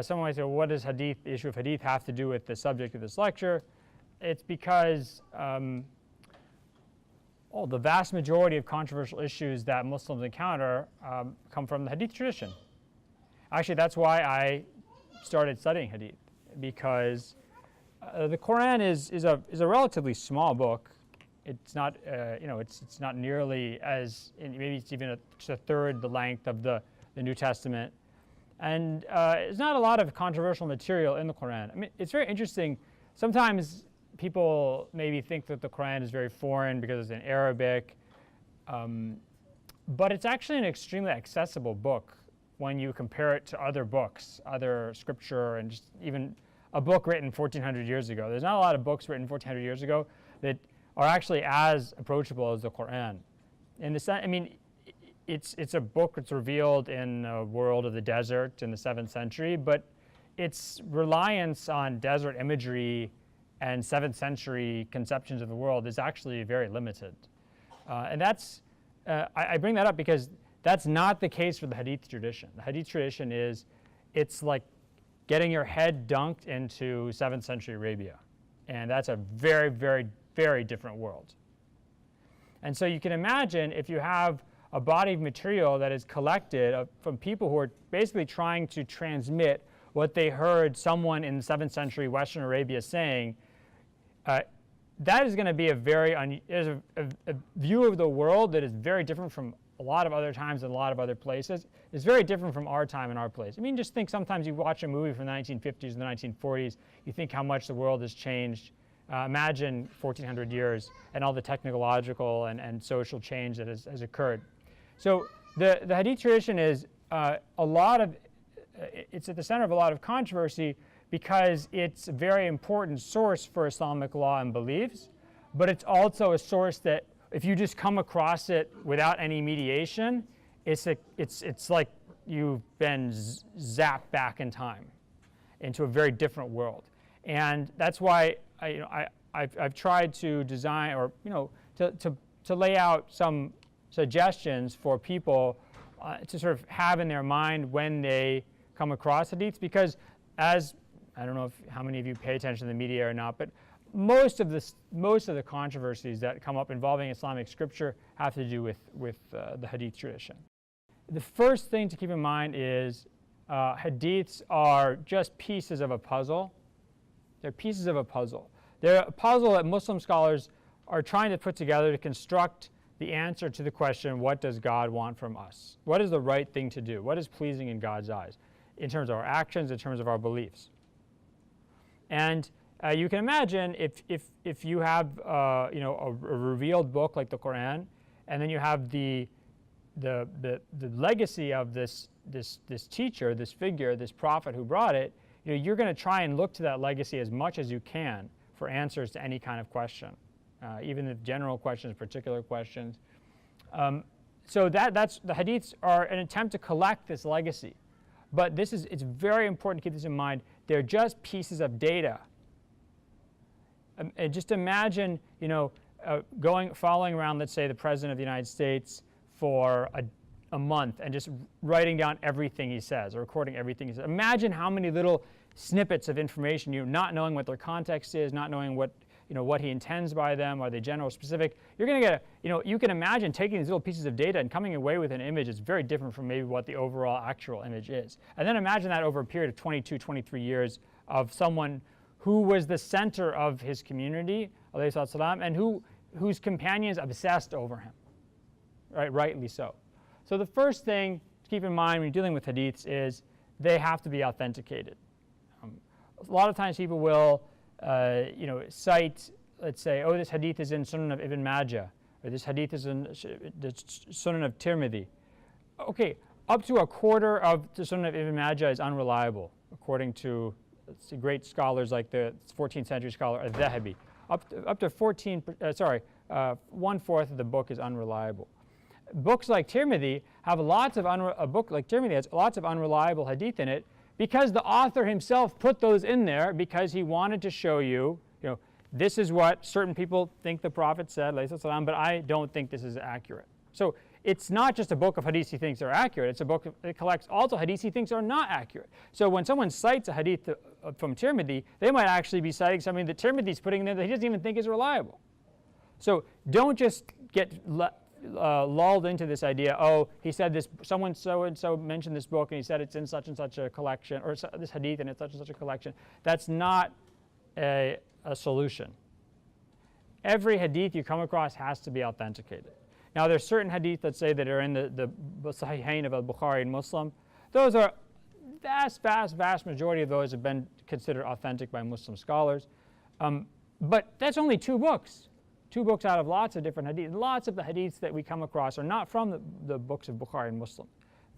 someone might say, well, what does the issue of Hadith have to do with the subject of this lecture? It's because the vast majority of controversial issues that Muslims encounter come from the Hadith tradition. Actually, that's why I started studying Hadith, because the Quran is a relatively small book. It's not it's not nearly as, maybe it's even just a third the length of the New Testament, and there's not a lot of controversial material in the Quran. I mean, it's very interesting. Sometimes people maybe think that the Quran is very foreign because it's in Arabic, but it's actually an extremely accessible book when you compare it to other books, other scripture, and just even a book written 1,400 years ago. There's not a lot of books written 1,400 years ago that are actually as approachable as the Quran. In the sense, I mean, it's a book that's revealed in a world of the desert in the 7th century, but its reliance on desert imagery and 7th century conceptions of the world is actually very limited. And that's, I bring that up because that's not the case for the Hadith tradition. The Hadith tradition it's like getting your head dunked into 7th century Arabia. And that's a very, very, very different world. And so you can imagine if you have a body of material that is collected from people who are basically trying to transmit what they heard someone in 7th century Western Arabia saying, that is going to be a view of the world that is very different from a lot of other times and a lot of other places. It's very different from our time and our place. I mean, just think sometimes you watch a movie from the 1950s and the 1940s, you think how much the world has changed. Imagine 1,400 years and all the technological and social change that has occurred. So the Hadith tradition is it's at the center of a lot of controversy because it's a very important source for Islamic law and beliefs, but it's also a source that if you just come across it without any mediation, it's like you've been zapped back in time into a very different world. And that's why I've tried to design, or to lay out some suggestions for people to sort of have in their mind when they come across hadiths, because as I don't know how many of you pay attention to the media or not, but most of the controversies that come up involving Islamic scripture have to do with the Hadith tradition. The first thing to keep in mind is hadiths are just pieces of a puzzle. They're pieces of a puzzle. They're a puzzle that Muslim scholars are trying to put together to construct the answer to the question, what does God want from us? What is the right thing to do? What is pleasing in God's eyes in terms of our actions, in terms of our beliefs? And you can imagine if you have a revealed book like the Quran, and then you have the legacy of this teacher, this figure, this prophet who brought it, you're going to try and look to that legacy as much as you can for answers to any kind of question, even the general questions, particular questions. So that's the hadiths are an attempt to collect this legacy. But it's very important to keep this in mind. They're just pieces of data. And just imagine, following around, let's say, the President of the United States for a month and just writing down everything he says or recording everything he says. Imagine how many little snippets of information, not knowing what their context is, not knowing what he intends by them, are they general or specific. You're going to get you can imagine taking these little pieces of data and coming away with an image that's very different from maybe what the overall actual image is. And then imagine that over a period of 22, 23 years of someone who was the center of his community, alayhi salatu salam, and whose companions obsessed over him, right? Rightly so. So the first thing to keep in mind when you're dealing with hadiths is they have to be authenticated. A lot of times people will cite, let's say, oh, this hadith is in Sunan of Ibn Majah, or this hadith is in the Sunan of Tirmidhi. Okay, up to a quarter of the Sunan of Ibn Majah is unreliable, according to great scholars like the 14th century scholar al-Dhahabi. Up to 1/4 of the book is unreliable. Books like Tirmidhi have a book like Tirmidhi has lots of unreliable hadith in it, because the author himself put those in there because he wanted to show you, this is what certain people think the Prophet said, but I don't think this is accurate. So it's not just a book of hadiths he thinks are accurate. It's a book that collects also hadiths he thinks are not accurate. So when someone cites a hadith from Tirmidhi, they might actually be citing something that Tirmidhi's putting in there that he doesn't even think is reliable. So don't just get lulled into this idea, oh, he said this, someone so-and-so mentioned this book and he said it's in such and such a collection, or this hadith and it's such and such a collection. That's not a solution. Every hadith you come across has to be authenticated. Now there's certain hadith that say that are in the Sahihain of Al-Bukhari and Muslim. Those are vast majority of those have been considered authentic by Muslim scholars. But that's only 2 books. 2 books out of lots of different hadiths. Lots of the hadiths that we come across are not from the books of Bukhari and Muslim.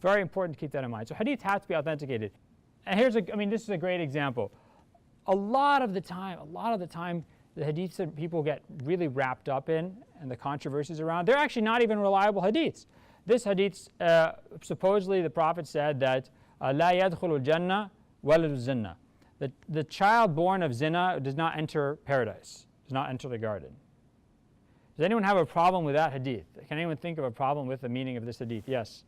Very important to keep that in mind. So hadith has to be authenticated. And this is a great example. A lot of the time, the hadiths that people get really wrapped up in and the controversies around, they're actually not even reliable hadiths. This hadith, supposedly the Prophet said that لا يدخل الجنة ولد الزنا. The child born of zina does not enter paradise, does not enter the garden. Does anyone have a problem with that hadith? Can anyone think of a problem with the meaning of this hadith? Yes?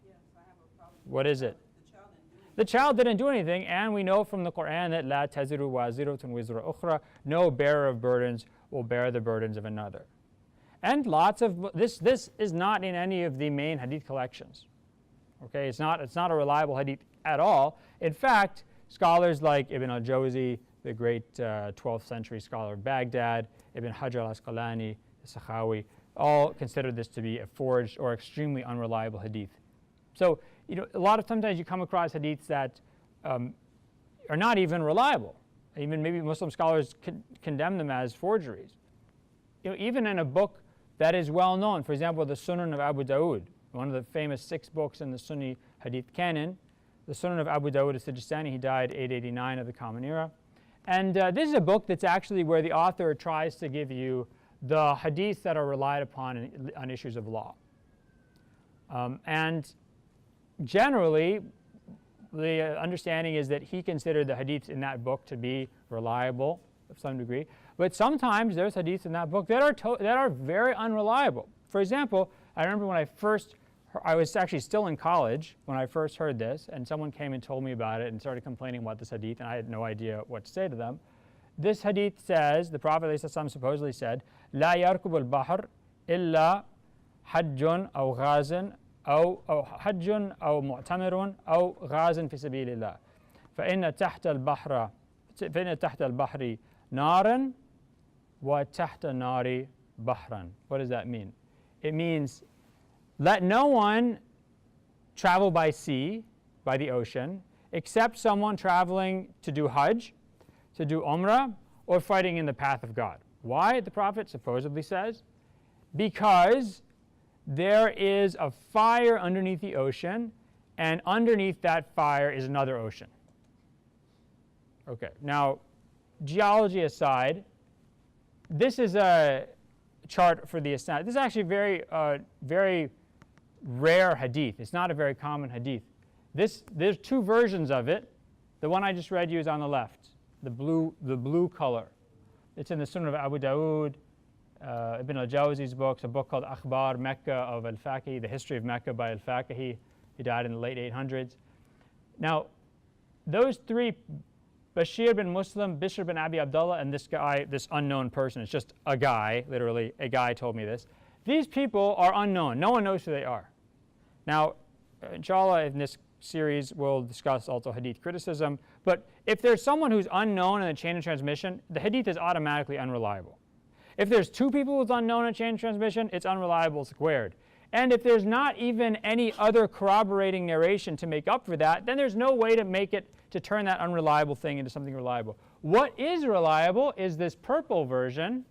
Yes, I have a problem. What is it? The child The child didn't didn't do anything. do anything, and we know from the Quran that لا تزر وازرة وزر أخرى, no bearer of burdens will bear the burdens of another. And lots of this is not in any of the main hadith collections. Okay, it's not a reliable hadith at all. In fact, scholars like Ibn al-Jawzi, the great 12th century scholar of Baghdad, Ibn Hajar al-Asqalani, Sakhawi, all consider this to be a forged or extremely unreliable hadith. So, a lot of sometimes you come across hadiths that are not even reliable. Even maybe Muslim scholars condemn them as forgeries. Even in a book that is well known, for example, the Sunan of Abu Dawood, one of the famous 6 books in the Sunni hadith canon, the Sunan of Abu Dawood as-Sijistani, he died 889 of the Common Era. And this is a book that's actually where the author tries to give you the hadiths that are relied upon on issues of law. And generally, the understanding is that he considered the hadiths in that book to be reliable to some degree. But sometimes there's hadiths in that book that are very unreliable. For example, I remember when I was actually still in college when I first heard this, and someone came and told me about it and started complaining about this hadith, and I had no idea what to say to them. This hadith says, the Prophet ﷺ supposedly said, لا يركب البحر إلا حج أو غاز أو حج أو معتمر أو غاز في سبيل الله فإن تحت البحر نارا وتحت النار بحرا. What does that mean? It means let no one travel by sea, by the ocean, except someone traveling to do Hajj, to do Umrah, or fighting in the path of God. Why, the Prophet supposedly says? Because there is a fire underneath the ocean, and underneath that fire is another ocean. Okay, now, geology aside, this is a chart for the ascent. This is actually very rare hadith. It's not a very common hadith. There's 2 versions of it. The one I just read you is on the left, the blue color. It's in the Sunan of Abu Dawood, Ibn al-Jawzi's books, a book called Akhbar Mecca of al-Faqih, the history of Mecca by al-Faqih. He died in the late 800s. Now, those 3, Bashir bin Muslim, Bishr bin Abi Abdullah, and this guy, this unknown person, it's just a guy, literally, a guy told me this. These people are unknown. No one knows who they are. Now, inshallah, in this series, we'll discuss also hadith criticism. But if there's someone who's unknown in the chain of transmission, the hadith is automatically unreliable. If there's 2 people who's unknown in chain of transmission, it's unreliable squared. And if there's not even any other corroborating narration to make up for that, then there's no way to turn that unreliable thing into something reliable. What is reliable is this purple version.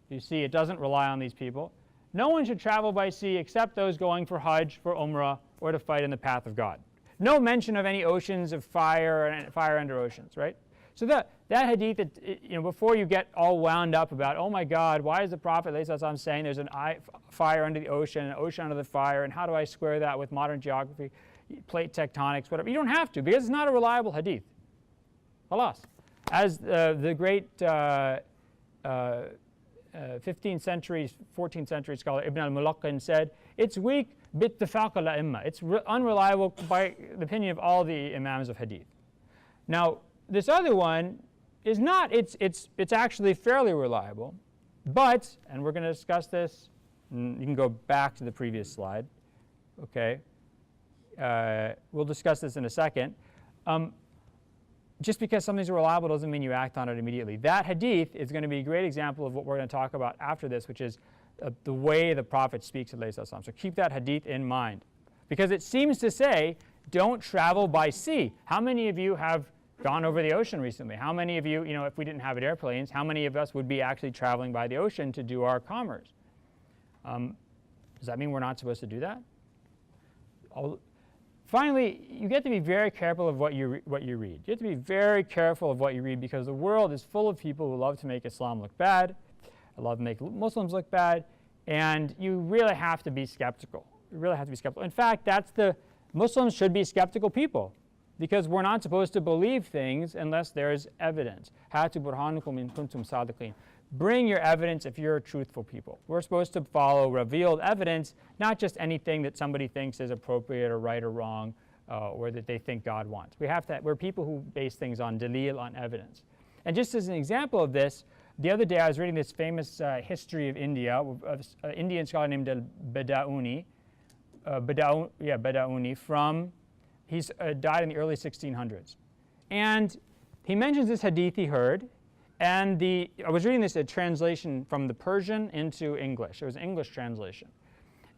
You see, it doesn't rely on these people. No one should travel by sea except those going for Hajj, for Umrah, or to fight in the path of God. No mention of any oceans of fire and fire under oceans, right? So that hadith, before you get all wound up about, oh my God, why is the Prophet ﷺ saying there's a fire under the ocean, an ocean under the fire, and how do I square that with modern geography, plate tectonics, whatever? You don't have to, because it's not a reliable hadith. Khalas. As the great 15th century, 14th century scholar Ibn al-Mulaqqin said, it's weak bittifaq al-a'imma. It's unreliable by the opinion of all the imams of hadith. Now, this other one is not, it's actually fairly reliable, but, and we're going to discuss this, you can go back to the previous slide, okay? We'll discuss this in a second. Just because something's reliable doesn't mean you act on it immediately. That hadith is going to be a great example of what we're going to talk about after this, which is the way the Prophet speaks to alayhi salam. So keep that hadith in mind. Because it seems to say, don't travel by sea. How many of you have gone over the ocean recently? How many of you, if we didn't have airplanes, how many of us would be actually traveling by the ocean to do our commerce? Does that mean we're not supposed to do that? Finally, you get to be very careful of what you read. You have to be very careful of what you read because the world is full of people who love to make Islam look bad, love to make Muslims look bad, and you really have to be skeptical. You really have to be skeptical. In fact, Muslims should be skeptical people because we're not supposed to believe things unless there's evidence. Hatu burhanukum in kuntum sadiqin. Bring your evidence if you're truthful people. We're supposed to follow revealed evidence, not just anything that somebody thinks is appropriate or right or wrong, or that they think God wants. We're people who base things on dalil, on evidence. And just as an example of this, the other day I was reading this famous history of India, of an Indian scholar named Badauni. Badauni he's died in the early 1600s. And he mentions this hadith he heard. And I was reading this, a translation from the Persian into English. It was an English translation.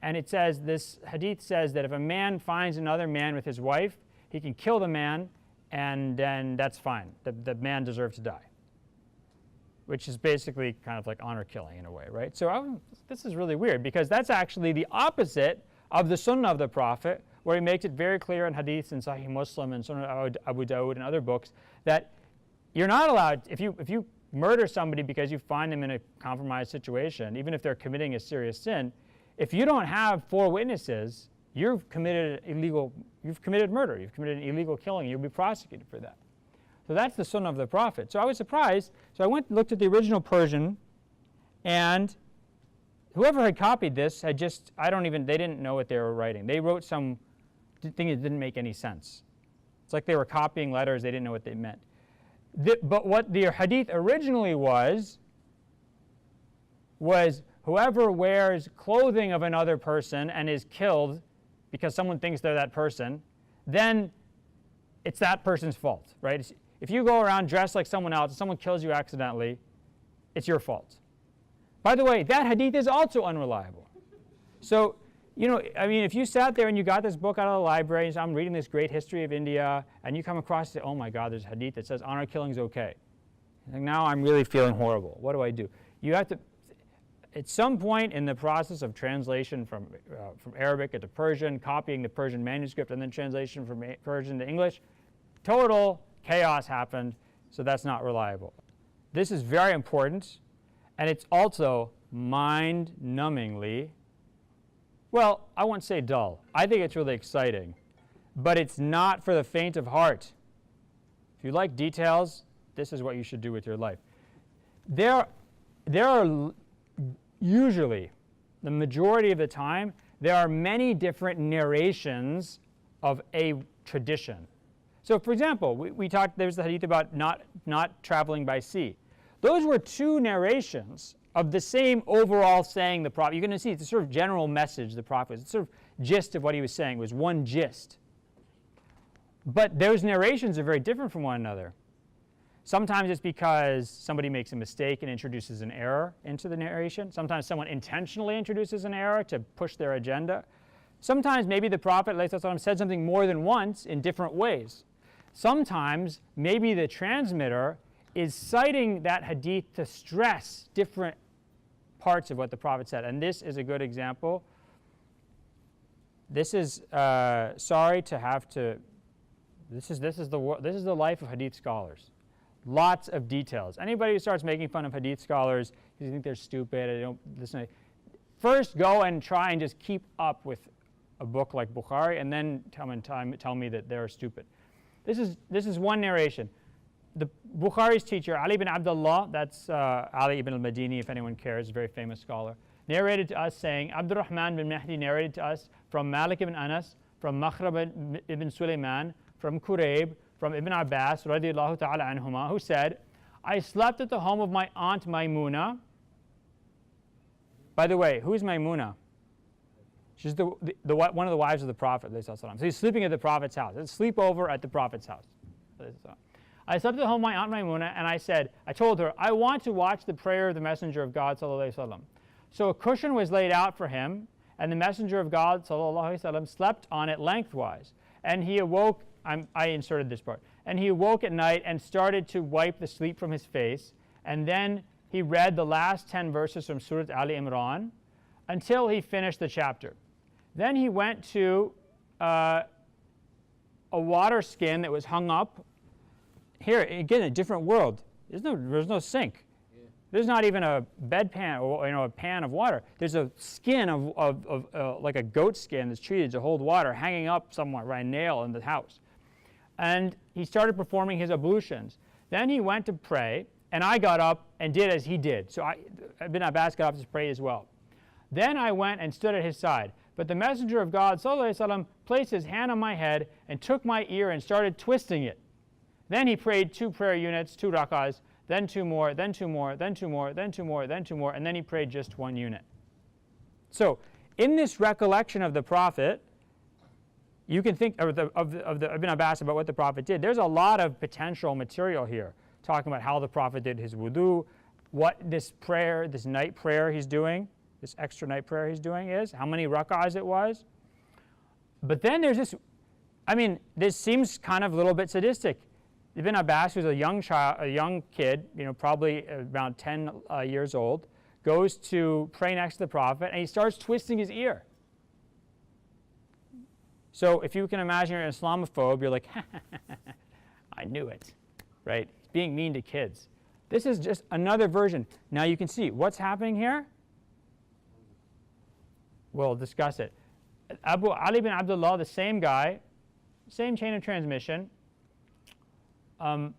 And it says, this hadith says that if a man finds another man with his wife, he can kill the man, and then that's fine. The man deserves to die. Which is basically kind of like honor killing in a way, right? So this is really weird, because that's actually the opposite of the sunnah of the Prophet, where he makes it very clear in hadiths in Sahih Muslim and Sunnah Abu Dawud and other books that you're not allowed, if you murder somebody because you find them in a compromised situation, even if they're committing a serious sin, if you don't have 4 witnesses, you've committed murder, you've committed an illegal killing, you'll be prosecuted for that. So that's the sunnah of the Prophet. So I was surprised, so I went and looked at the original Persian, and whoever had copied this had they didn't know what they were writing. They wrote some thing that didn't make any sense. It's like they were copying letters, they didn't know what they meant. But what the hadith originally was whoever wears clothing of another person and is killed because someone thinks they're that person, then it's that person's fault, right? If you go around dressed like someone else and someone kills you accidentally, it's your fault. By the way, that hadith is also unreliable. So, if you sat there and you got this book out of the library and said, I'm reading this great history of India, and you come across and say, oh my God, there's a hadith that says honor killing is okay. And now I'm really feeling horrible. What do I do? You have to, at some point in the process of translation from Arabic into Persian, copying the Persian manuscript, and then translation from Persian to English, total chaos happened, so that's not reliable. This is very important, and it's also mind-numbingly, well, I won't say dull. I think it's really exciting, but it's not for the faint of heart. If you like details, this is what you should do with your life. There are usually, the majority of the time, there are many different narrations of a tradition. So, for example, we talked, there's the hadith about not traveling by sea. Those were 2 narrations of the same overall saying the Prophet. You're going to see it's a sort of general message the Prophet, it's sort of gist of what he was saying. It was one gist. But those narrations are very different from one another. Sometimes it's because somebody makes a mistake and introduces an error into the narration. Sometimes someone intentionally introduces an error to push their agenda. Sometimes maybe the Prophet ﷺ said something more than once in different ways. Sometimes maybe the transmitter is citing that hadith to stress different parts of what the Prophet said. And this is a good example. This is sorry to have to. This is the life of hadith scholars. Lots of details. Anybody who starts making fun of hadith scholars, you think they're stupid. They don't listen. First, go and try and just keep up with a book like Bukhari, and then tell me that they're stupid. This is one narration. the Bukhari's teacher, Ali ibn Abdullah, that's Ali ibn al-Madini, if anyone cares, a very famous scholar, narrated to us saying, Abdurrahman bin Mahdi narrated to us from Malik ibn Anas, from Makhrab ibn Sulaiman, from Kurayb, from Ibn Abbas, radiallahu ta'ala anhuma, who said, I slept at the home of my aunt Maymuna. By the way, who is Maymuna? She's one of the wives of the Prophet. So he's sleeping at the Prophet's house. It's sleepover at the Prophet's house. I slept at the home of my aunt Maymuna, and I told her, I want to watch the prayer of the Messenger of God, sallallahu alaihi wasallam. So a cushion was laid out for him, and the Messenger of God, sallallahu alaihi wasallam, slept on it lengthwise. And he awoke, I inserted this part, and he awoke at night and started to wipe the sleep from his face, and then he read the last 10 verses from Surah Ali Imran until he finished the chapter. Then he went to a water skin that was hung up. Here, again, a different world. There's no sink. Yeah. There's not even a bedpan or a pan of water. There's a skin of like a goat skin that's treated to hold water hanging up somewhere by a nail in the house. And he started performing his ablutions. Then he went to pray, and I got up and did as he did. So Ibn Abbas got up to pray as well. Then I went and stood at his side. But the Messenger of God, sallallahu alaihi wasallam, placed his hand on my head and took my ear and started twisting it. Then he prayed 2 prayer units, 2 rak'ahs, then 2 more, then 2 more, then 2 more, then 2 more, then 2 more, and then he prayed just 1 unit. So in this recollection of the Prophet, you can think of the Ibn Abbas about what the Prophet did. There's a lot of potential material here, talking about how the Prophet did his wudu, what this prayer, this night prayer he's doing, this extra night prayer he's doing is, how many rak'ahs it was. But then there's this, this seems kind of a little bit sadistic. Ibn Abbas, who's a young kid, probably about 10 years old, goes to pray next to the Prophet, and he starts twisting his ear. So if you can imagine you're an Islamophobe, you're like, I knew it, right? He's being mean to kids. This is just another version. Now you can see what's happening here. We'll discuss it. Ali bin Abdullah, the same guy, same chain of transmission. Ibn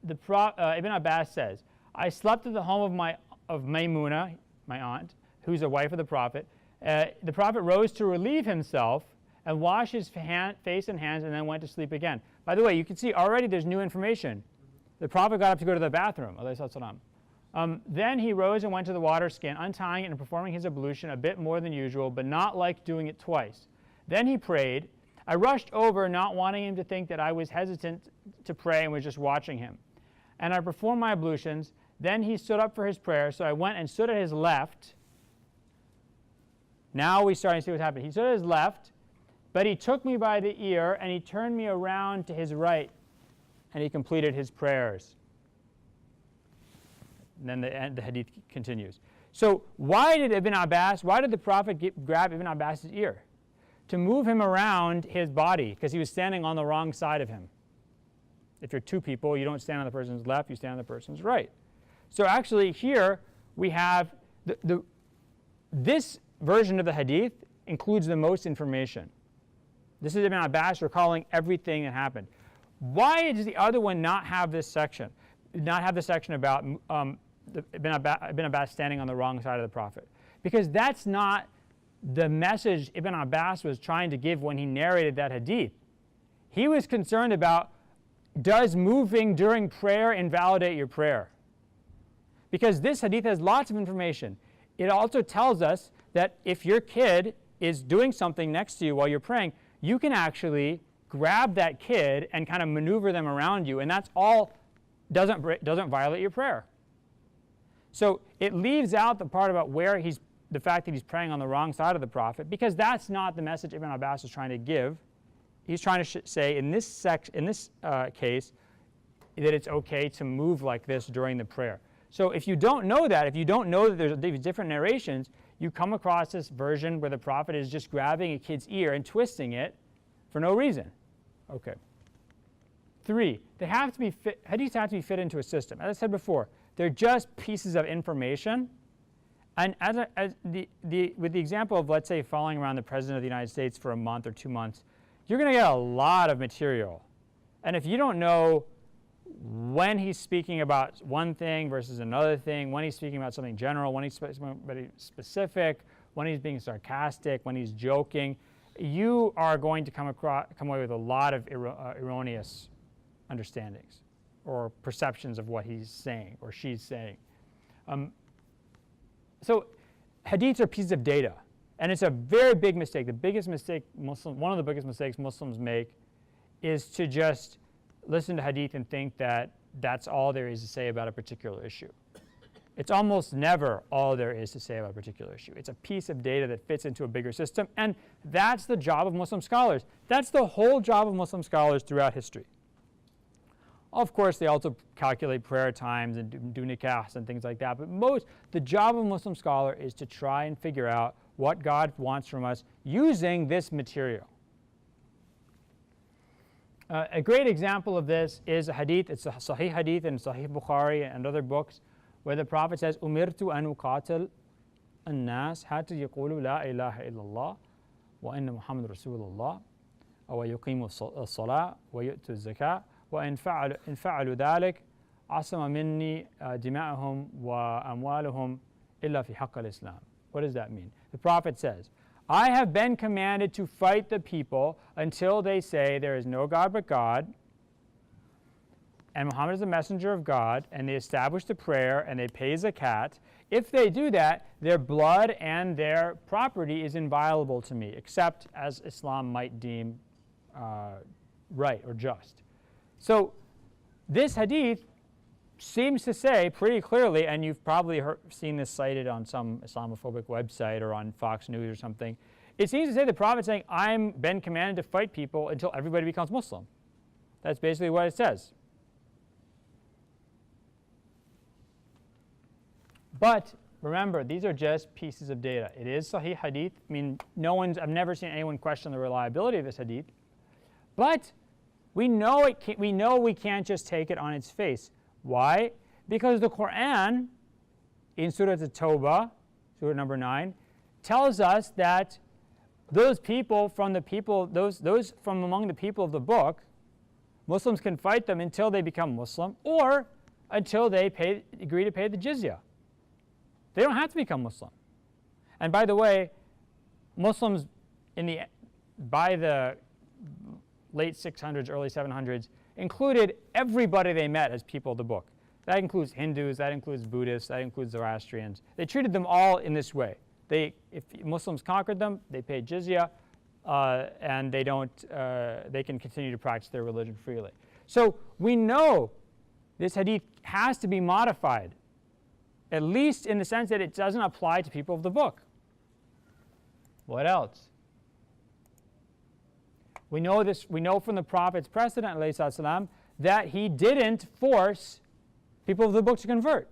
Abbas says, I slept at the home of Maymuna, my aunt, who's a wife of the Prophet. The Prophet rose to relieve himself and wash his face and hands and then went to sleep again. By the way, you can see already there's new information. The Prophet got up to go to the bathroom. Then he rose and went to the water skin, untying it and performing his ablution a bit more than usual, but not like doing it twice. Then he prayed. I rushed over, not wanting him to think that I was hesitant to pray and was just watching him. And I performed my ablutions. Then he stood up for his prayer, so I went and stood at his left. Now we're starting to see what's happening. He stood at his left, but he took me by the ear, and he turned me around to his right, and he completed his prayers. And then the hadith continues. So why did the Prophet grab Ibn Abbas's ear? To move him around his body, because he was standing on the wrong side of him. If you're 2 people, you don't stand on the person's left, you stand on the person's right. So actually here we have, this version of the hadith includes the most information. This is Ibn Abbas recalling everything that happened. Why does the other one not have this section? Not have the section about Ibn Abbas standing on the wrong side of the Prophet? Because that's not the message Ibn Abbas was trying to give when he narrated that hadith. He was concerned about, does moving during prayer invalidate your prayer? Because this hadith has lots of information. It also tells us that if your kid is doing something next to you while you're praying, you can actually grab that kid and kind of maneuver them around you, and that's all doesn't violate your prayer. So it leaves out the part about the fact that he's praying on the wrong side of the Prophet, because that's not the message Ibn Abbas is trying to give. He's trying to say in this case that it's okay to move like this during the prayer. So if you don't know that, if you don't know that there's these different narrations, you come across this version where the Prophet is just grabbing a kid's ear and twisting it for no reason. Okay. 3, hadiths have to be fit into a system. As I said before, they're just pieces of information. And with the example of, let's say, following around the President of the United States for a month or 2 months, you're going to get a lot of material. And if you don't know when he's speaking about one thing versus another thing, when he's speaking about something general, when he's speaking about something specific, when he's being sarcastic, when he's joking, you are going to come away with a lot of erroneous understandings or perceptions of what he's saying or she's saying. So hadiths are pieces of data, and it's a very big mistake. The biggest mistake one of the biggest mistakes Muslims make is to just listen to hadith and think that that's all there is to say about a particular issue. It's almost never all there is to say about a particular issue. It's a piece of data that fits into a bigger system, and that's the job of Muslim scholars. That's the whole job of Muslim scholars throughout history. Of course, they also calculate prayer times and do nikahs and things like that, but the job of a Muslim scholar is to try and figure out what God wants from us using this material. A great example of this is a hadith. It's a Sahih hadith in Sahih Bukhari and other books, where the Prophet says, "Umirtu an uqatil an-nas hatta yaqulu la ilaha illallah wa inna Muhammad Rasulullah wa yuqimu as-salah wa yu'tu az-zakah wa in fa'alu dhalik asama minni dima'ahum wa amwaluhum illa fi haqq al-Islam." What does that mean? The Prophet says, I have been commanded to fight the people until they say there is no God but God, and Muhammad is the messenger of God, and they establish the prayer, and they pay zakat. If they do that, their blood and their property is inviolable to me, except as Islam might deem right or just. So this hadith seems to say pretty clearly, and you've probably seen this cited on some Islamophobic website or on Fox News or something, it seems to say the Prophet saying, I've been commanded to fight people until everybody becomes Muslim. That's basically what it says. But remember, these are just pieces of data. It is Sahih Hadith. I mean, I've never seen anyone question the reliability of this Hadith. But we know we can't just take it on its face. Why? Because the Quran, in Surah At-Tawbah, Surah number 9, tells us that those from among the people of the book, Muslims can fight them until they become Muslim or until they agree to pay the jizya. They don't have to become Muslim. And by the way, Muslims by the late 600s, early 700s, included everybody they met as people of the book. That includes Hindus, that includes Buddhists, that includes Zoroastrians. They treated them all in this way. If Muslims conquered them, they paid jizya, and they can continue to practice their religion freely. So we know this hadith has to be modified, at least in the sense that it doesn't apply to people of the book. What else? We know from the Prophet's precedent, ﷺ, that he didn't force people of the book to convert.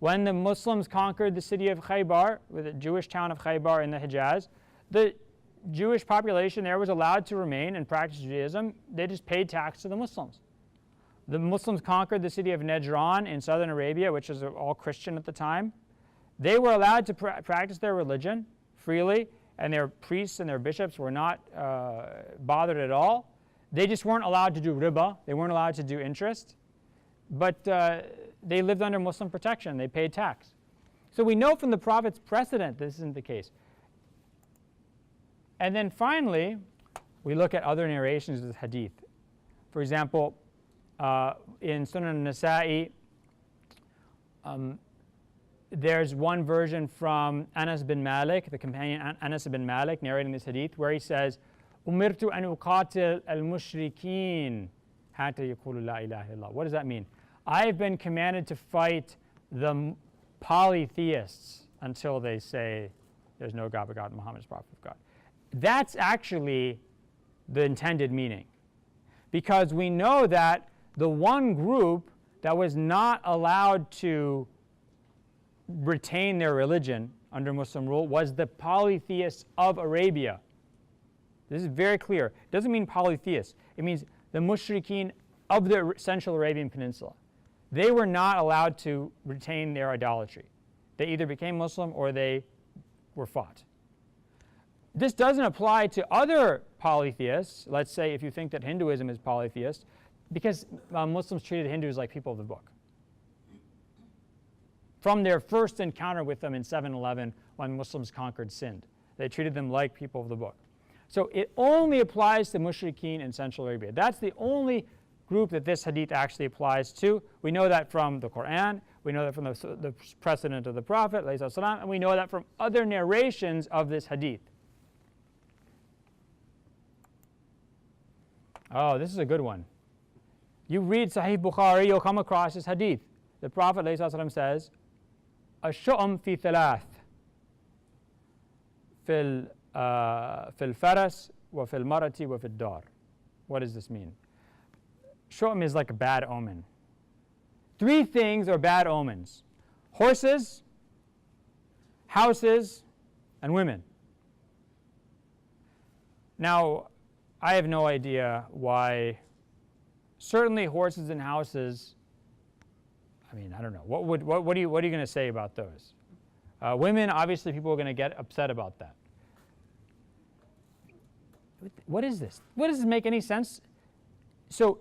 When the Muslims conquered the city of Khaybar, the Jewish town of Khaybar in the Hijaz, the Jewish population there was allowed to remain and practice Judaism. They just paid tax to the Muslims. The Muslims conquered the city of Najran in southern Arabia, which was all Christian at the time. They were allowed to practice their religion freely, and their priests and their bishops were not bothered at all. They just weren't allowed to do riba. They weren't allowed to do interest. But they lived under Muslim protection. They paid tax. So we know from the Prophet's precedent this isn't the case. And then finally, we look at other narrations of the hadith. For example, in Sunan Nasa'i, there's one version from Anas bin Malik, the companion Anas bin Malik, narrating this hadith, where he says, "Umirtu an uqatil al-mushrikeen hatta yaqulu la ilaha illallah." What does that mean? I have been commanded to fight the polytheists until they say there's no God but God, Muhammad is the prophet of God. That's actually the intended meaning, because we know that the one group that was not allowed to retain their religion under Muslim rule was the polytheists of Arabia. This is very clear. It doesn't mean polytheists. It means the mushrikeen of the Central Arabian Peninsula. They were not allowed to retain their idolatry. They either became Muslim or they were fought. This doesn't apply to other polytheists. Let's say if you think that Hinduism is polytheist, Because Muslims treated Hindus like people of the book. From their first encounter with them in 711 when Muslims conquered Sind, they treated them like people of the book. So it only applies to mushrikeen in Central Arabia. That's the only group that this hadith actually applies to. We know that from the Quran, we know that from the precedent of the Prophet, and we know that from other narrations of this hadith. Oh, this is a good one. You read Sahih Bukhari, you'll come across this hadith. The Prophet ﷺ says, "Ash-shu'um fi thalath, fil faras wa fil marati wa fil dar." What does this mean? Shu'um is like a bad omen. 3 things are bad omens: horses, houses, and women. Now, I have no idea why. Certainly horses and houses, I mean, I don't know. What are you going to say about those? Women, obviously people are going to get upset about that. What is this? What does this make any sense? So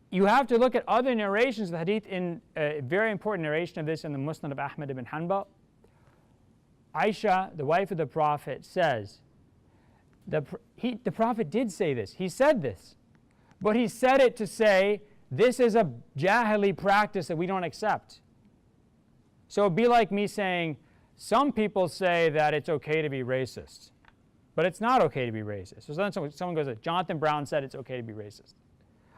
you have to look at other narrations of the hadith. In a very important narration of this in the Musnad of Ahmad ibn Hanbal. Aisha, the wife of the Prophet, says, the Prophet did say this. He said this. But he said it to say, this is a jahili practice that we don't accept. So it'd be like me saying, some people say that it's okay to be racist, but it's not okay to be racist. So then someone goes, Jonathan Brown said it's okay to be racist.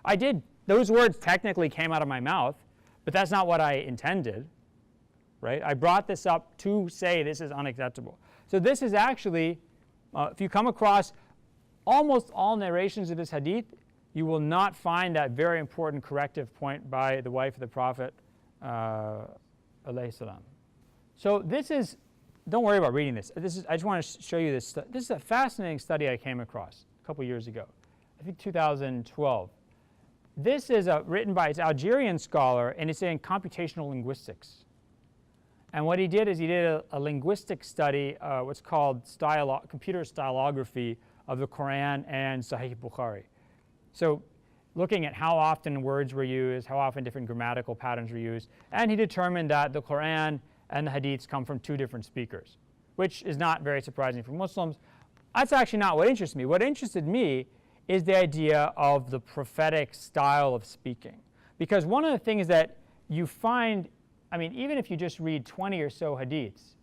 I did. Those words technically came out of my mouth, but that's not what I intended, right? I brought this up to say this is unacceptable. So this is actually, if you come across almost all narrations of this hadith, you will not find that very important corrective point by the wife of the Prophet, alayhi salam. So this is, don't worry about reading this. I just want to show you this. This is a fascinating study I came across a couple years ago, I think 2012. This is written by an Algerian scholar, and it's in computational linguistics. And what he did is he did a linguistic study, what's called computer stylography of the Quran and Sahih Bukhari. So looking at how often words were used, how often different grammatical patterns were used, and he determined that the Quran and the hadiths come from 2 different speakers, which is not very surprising for Muslims. That's actually not what interested me. What interested me is the idea of the prophetic style of speaking. Because one of the things that you find, I mean, even if you just read 20 or so hadiths,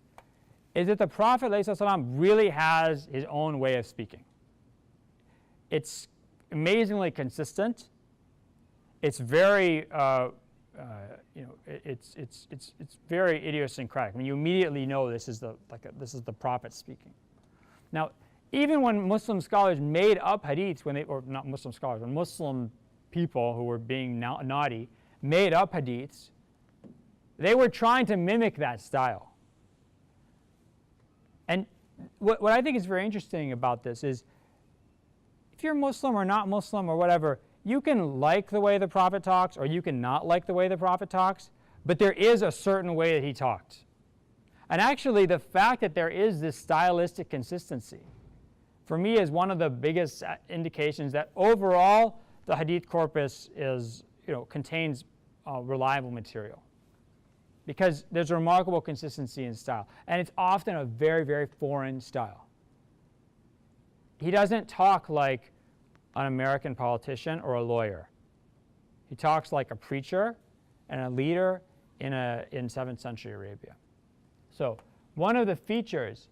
is that the Prophet ﷺ really has his own way of speaking. It's amazingly consistent. It's very, it's very idiosyncratic. I mean, you immediately know this is the Prophet speaking. Now, even when Muslim scholars made up hadiths, or not Muslim scholars, when Muslim people who were being naughty made up hadiths, they were trying to mimic that style. And what I think is very interesting about this is, if you're Muslim or not Muslim or whatever, you can like the way the Prophet talks or you can not like the way the Prophet talks, but there is a certain way that he talked. And actually, the fact that there is this stylistic consistency, for me, is one of the biggest indications that overall the hadith corpus contains reliable material. Because there's a remarkable consistency in style. And it's often a very, very foreign style. He doesn't talk like an American politician or a lawyer. He talks like a preacher and a leader in 7th century Arabia. So one of the features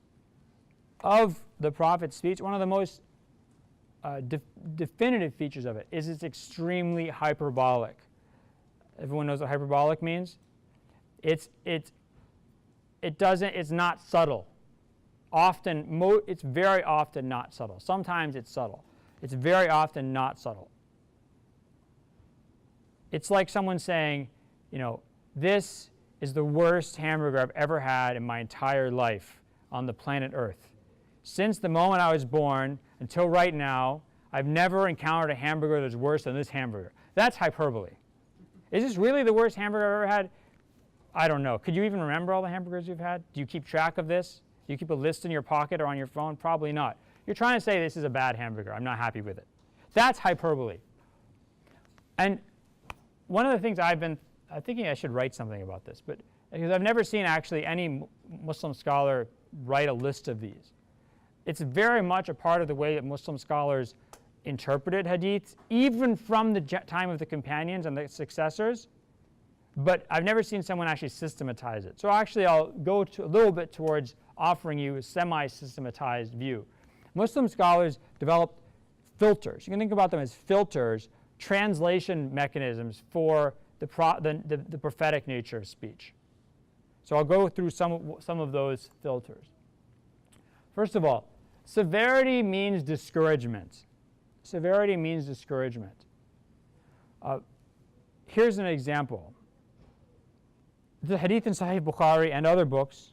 of the Prophet's speech, one of the most definitive features of it, is it's extremely hyperbolic. Everyone knows what hyperbolic means? It's not subtle. It's very often not subtle. Sometimes it's subtle. It's very often not subtle. It's like someone saying, this is the worst hamburger I've ever had in my entire life on the planet Earth. Since the moment I was born until right now, I've never encountered a hamburger that's worse than this hamburger. That's hyperbole. Is this really the worst hamburger I've ever had? I don't know. Could you even remember all the hamburgers you've had? Do you keep track of this? Do you keep a list in your pocket or on your phone? Probably not. You're trying to say this is a bad hamburger. I'm not happy with it. That's hyperbole. And one of the things I've been thinking I should write something about this, but because I've never seen actually any Muslim scholar write a list of these. It's very much a part of the way that Muslim scholars interpreted hadiths, even from the time of the companions and the successors, but I've never seen someone actually systematize it. So actually I'll go a little bit towards offering you a semi-systematized view. Muslim scholars developed filters. You can think about them as filters, translation mechanisms for the prophetic nature of speech. So I'll go through some of those filters. First of all, severity means discouragement. Severity means discouragement. Here's an example. The hadith in Sahih Bukhari and other books,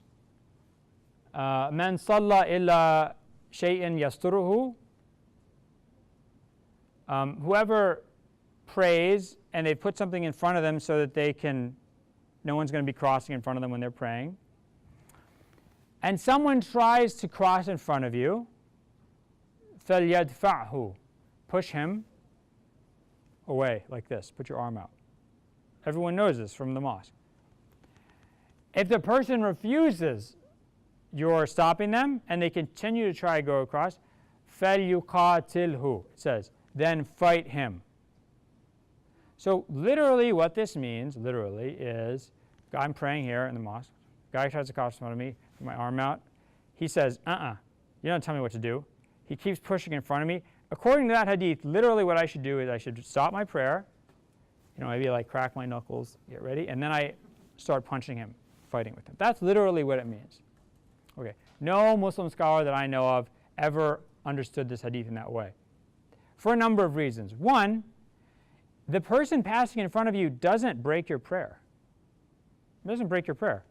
Man salla illa shay'in yasturuhu. Whoever prays and they put something in front of them so that no one's going to be crossing in front of them when they're praying. And someone tries to cross in front of you, فَلْيَدْفَعْهُ. Push him away like this. Put your arm out. Everyone knows this from the mosque. If the person refuses, you're stopping them, and they continue to try to go across, فَلْيُقَاتِلْهُ. It says, then fight him. So literally what this means, is, I'm praying here in the mosque, guy tries to cross in front of me, with my arm out. He says, you don't tell me what to do. He keeps pushing in front of me. According to that hadith, literally what I should do is I should stop my prayer, maybe like crack my knuckles, get ready, and then I start punching him, fighting with him. That's literally what it means. Okay, no Muslim scholar that I know of ever understood this hadith in that way, for a number of reasons. One, the person passing in front of you doesn't break your prayer. It doesn't break your prayer.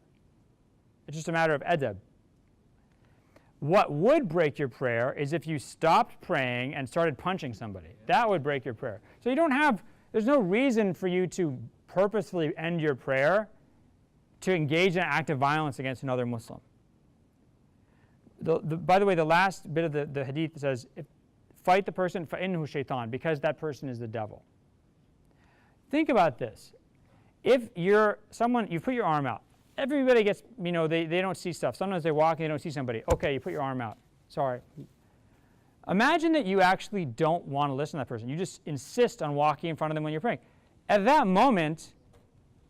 It's just a matter of adab. What would break your prayer is if you stopped praying and started punching somebody. That would break your prayer. So there's no reason for you to purposefully end your prayer to engage in an act of violence against another Muslim. By the way, the last bit of the hadith says, fight the person فَإِنَّهُ shaitan, because that person is the devil. Think about this. If you're someone, you put your arm out. Everybody gets, they don't see stuff. Sometimes they walk and they don't see somebody. Okay, you put your arm out. Sorry. Imagine that you actually don't want to listen to that person. You just insist on walking in front of them when you're praying. At that moment,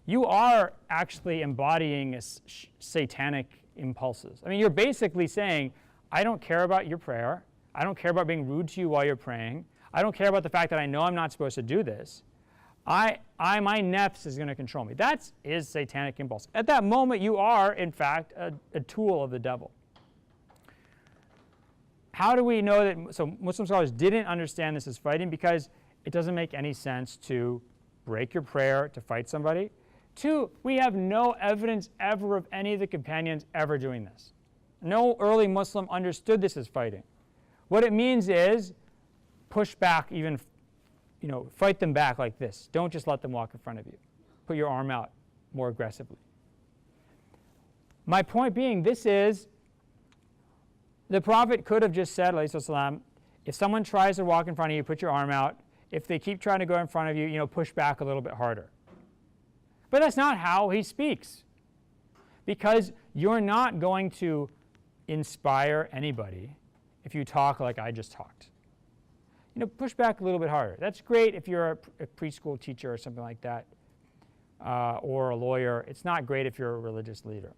you are actually embodying satanic impulses. I mean, you're basically saying, I don't care about your prayer. I don't care about being rude to you while you're praying. I don't care about the fact that I know I'm not supposed to do this. My nefs is going to control me. That is satanic impulse. At that moment, you are, in fact, a tool of the devil. How do we know that? So Muslim scholars didn't understand this as fighting because it doesn't make any sense to break your prayer to fight somebody. Two, we have no evidence ever of any of the companions ever doing this. No early Muslim understood this as fighting. What it means is push back, even fight them back like this. Don't just let them walk in front of you. Put your arm out more aggressively. My point being, the Prophet could have just said, alayhi salam, if someone tries to walk in front of you, put your arm out. If they keep trying to go in front of you, push back a little bit harder. But that's not how he speaks. Because you're not going to inspire anybody if you talk like I just talked. Push back a little bit harder. That's great if you're a preschool teacher or something like that, or a lawyer. It's not great if you're a religious leader.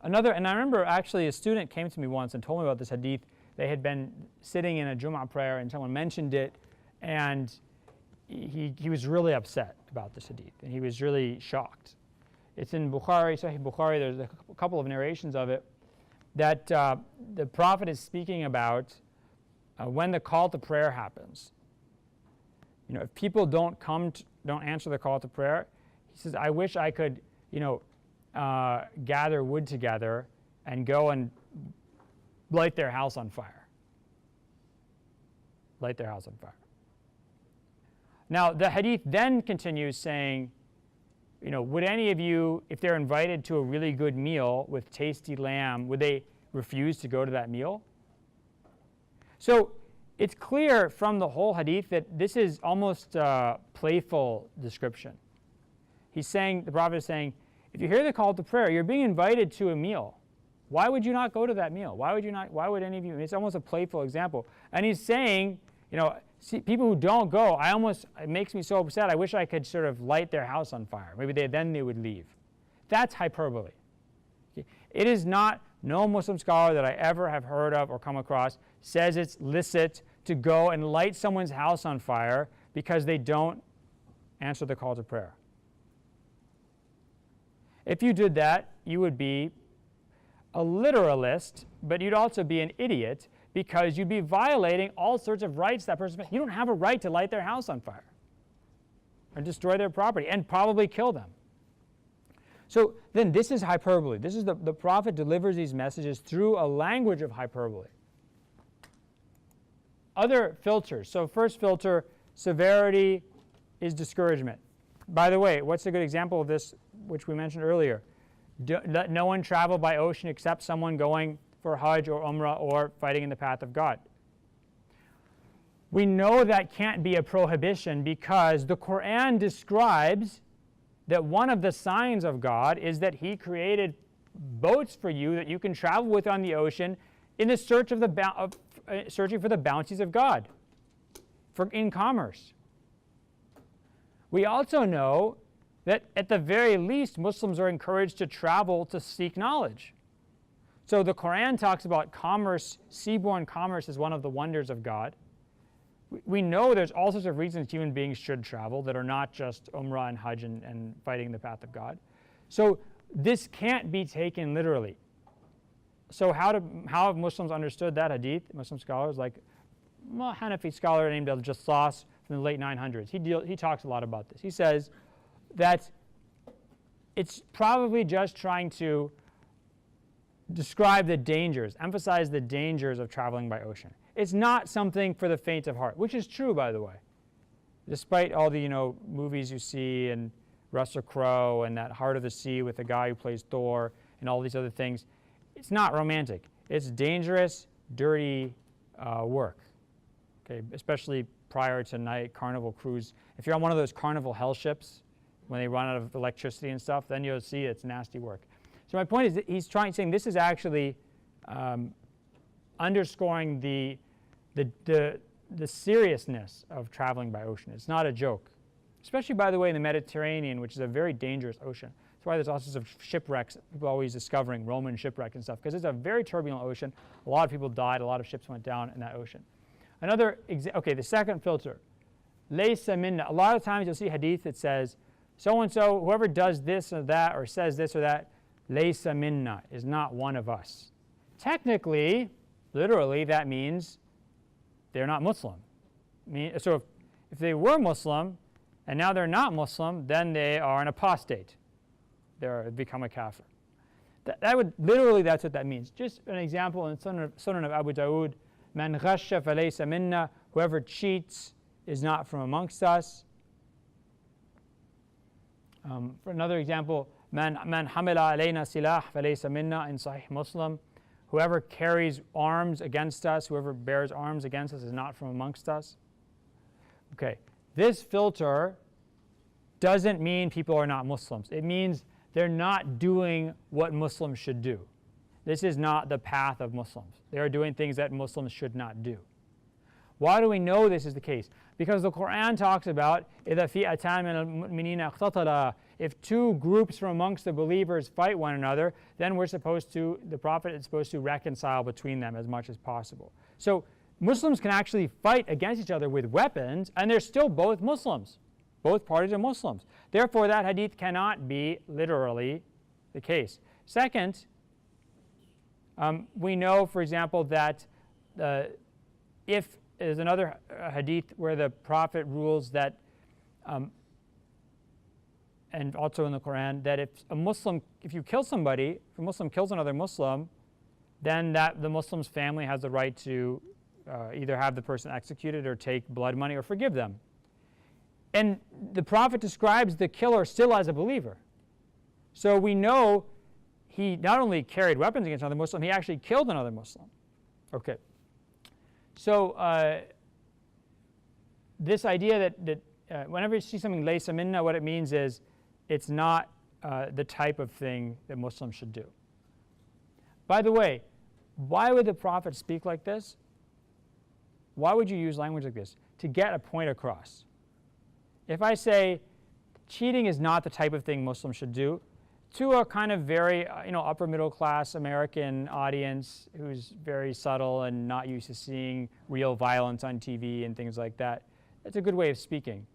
And I remember actually a student came to me once and told me about this hadith. They had been sitting in a Jum'ah prayer and someone mentioned it, and he was really upset about this hadith, and he was really shocked. It's in Bukhari, Sahih Bukhari. There's a couple of narrations of it that the Prophet is speaking about when the call to prayer happens. If people don't answer the call to prayer, he says, I wish I could, gather wood together and go and light their house on fire. Light their house on fire. Now, the hadith then continues saying, would any of you, if they're invited to a really good meal with tasty lamb, would they refuse to go to that meal? So it's clear from the whole hadith that this is almost a playful description. The prophet is saying, if you hear the call to prayer, you're being invited to a meal. Why would you not go to that meal? Why would any of you? It's almost a playful example. And he's saying, see, people who don't go, it makes me so upset. I wish I could sort of light their house on fire. Maybe then they would leave. That's hyperbole. Okay? It is not, no Muslim scholar that I ever have heard of or come across says it's licit to go and light someone's house on fire because they don't answer the call to prayer. If you did that, you would be a literalist, but you'd also be an idiot because you'd be violating all sorts of rights that person. You don't have a right to light their house on fire or destroy their property and probably kill them. So then this is hyperbole. This is the prophet delivers these messages through a language of hyperbole. Other filters. So first filter, severity is discouragement. By the way, what's a good example of this, which we mentioned earlier? Let no one travel by ocean except someone going for Hajj or Umrah or fighting in the path of God. We know that can't be a prohibition because the Quran describes that one of the signs of God is that He created boats for you that you can travel with on the ocean in the search of searching for the bounties of God in commerce. We also know that at the very least, Muslims are encouraged to travel to seek knowledge. So the Quran talks about commerce, seaborne commerce, as one of the wonders of God. We know there's all sorts of reasons human beings should travel that are not just Umrah and Hajj and fighting in the path of God. So this can't be taken literally. So how have Muslims understood that hadith? Muslim scholars like a Hanafi scholar named Al-Jassas from the late 900s. He talks a lot about this. He says that it's probably just trying to describe the dangers, emphasize the dangers of traveling by ocean. It's not something for the faint of heart, which is true, by the way. Despite all the movies you see and Russell Crowe and that Heart of the Sea with the guy who plays Thor and all these other things, it's not romantic. It's dangerous, dirty work. Okay, especially prior to night carnival cruise. If you're on one of those carnival hell ships, when they run out of electricity and stuff, then you'll see it's nasty work. So my point is that he's saying this is actually underscoring the seriousness of traveling by ocean. It's not a joke, especially, by the way, in the Mediterranean, which is a very dangerous ocean. That's why there's all sorts of shipwrecks. People are always discovering Roman shipwrecks and stuff, because it's a very turbulent ocean. A lot of people died. A lot of ships went down in that ocean. The second filter, laysa minna. A lot of times you'll see hadith that says, so-and-so, whoever does this or that or says this or that, laysa minna, is not one of us. Technically, literally, that means they're not Muslim. So if they were Muslim and now they're not Muslim, then they are an apostate. They've become a kafir. That's what that means. Just an example in Sunan of Abu Dawood, man ghasha falaysa minna, whoever cheats is not from amongst us. For another example, man hamila alayna silah falaysa minna, in Sahih Muslim, whoever carries arms against us, whoever bears arms against us is not from amongst us. Okay, this filter doesn't mean people are not Muslims. It means they're not doing what Muslims should do. This is not the path of Muslims. They are doing things that Muslims should not do. Why do we know this is the case? Because the Quran talks about إِذَا فِئَتَانْ مِنَ الْمُؤْمِنِينَ اقْتَتَلَا. If two groups from amongst the believers fight one another, then the Prophet is supposed to reconcile between them as much as possible. So Muslims can actually fight against each other with weapons, and they're still both Muslims. Both parties are Muslims. Therefore, that hadith cannot be literally the case. Second, we know, for example, that if there's another hadith where the Prophet rules that, and also in the Quran, that if you kill somebody, if a Muslim kills another Muslim, then the Muslim's family has the right to either have the person executed or take blood money or forgive them. And the Prophet describes the killer still as a believer. So we know he not only carried weapons against another Muslim, he actually killed another Muslim. Okay. So this idea that whenever you see something laysa minna, what it means is it's not the type of thing that Muslims should do. By the way, why would the Prophet speak like this? Why would you use language like this? To get a point across. If I say cheating is not the type of thing Muslims should do, to a kind of very upper middle class American audience who's very subtle and not used to seeing real violence on TV and things like that, that's a good way of speaking.